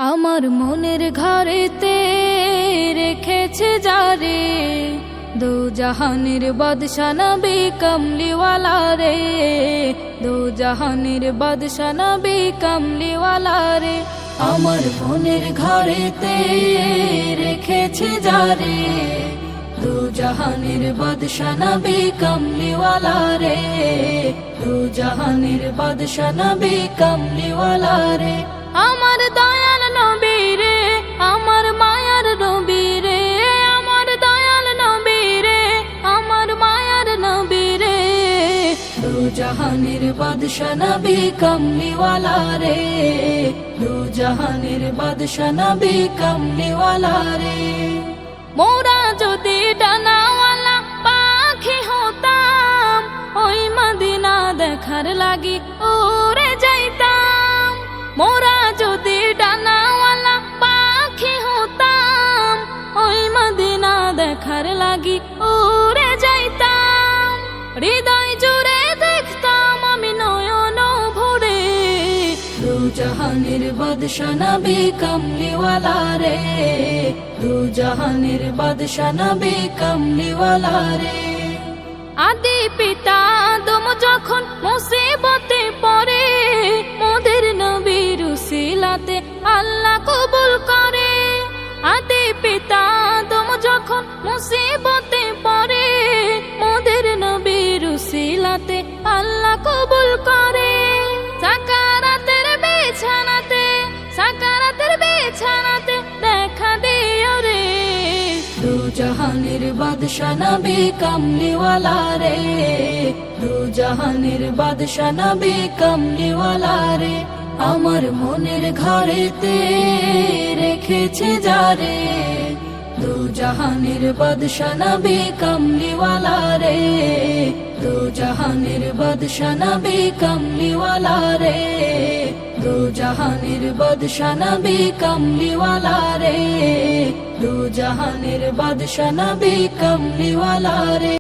আমার মনের ঘরেতে রেখেছে যারে, দো জাহানের বাদশা নবী কমলিওয়ালা রে, দো জাহানের বাদশা নবী কমলিওয়ালা রে। আমার মনের ঘরেতে রেখেছে যারে, দো জাহানের বাদশা নবী কমলিওয়ালা রে, দো জাহানের বাদশা নবী কমলিওয়ালা রে। আমার দয়াল নবী রে, আমার মায়ার নবী রে, আমার দয়াল নবী রে, আমার মায়ার নবী রে, দো জাহানের বাদশা নবী কমলিওয়ালা রে, দো জাহানের বাদশা নবী কমলিওয়ালা রে। মোরা যদি ডানাওয়ালা পাখি হতাম, ওই মদিনা দেখার লাগি উড়ে যাইতাম। মোরা যদি ডানাওয়ালা পাখি হতাম, ওই মদিনা দেখার লাগি উড়ে যাইতাম। হৃদয় জুড়ে দেখতাম আমি নয়ন ভরে, দো জাহানের বাদশা নবী কমলিওয়ালা রে, দো জাহানের বাদশা নবী কমলিওয়ালা রে। আদি পিতা আদম যখন মুসিবতে পড়ে, মোদের নবীর উসিলাতে আল্লাহ কবুল করে। আদি পিতা আদম যখন মুসিবতে পড়ে, মোদের নবীর উসিলাতে আল্লাহ কবুল করে। সাকারাতের বিছানাতে, সাকারাতের বিছানাতে দেখা দিও রে, দো জাহানের বাদশা নবী কমলিওয়ালা রে, দো জাহানের বাদশা নবী কমলিওয়ালা রে। আমার মনের ঘরেতে রেখেছে যারে, দো জাহানের বাদশা নবী কমলিওয়ালা রে, দো জাহানের বাদশা নবী কমলিওয়ালা রে, দো জাহানের বাদশা নবী কমলিওয়ালা রে, দো জাহানের বাদশা নবী কমলিওয়ালা রে।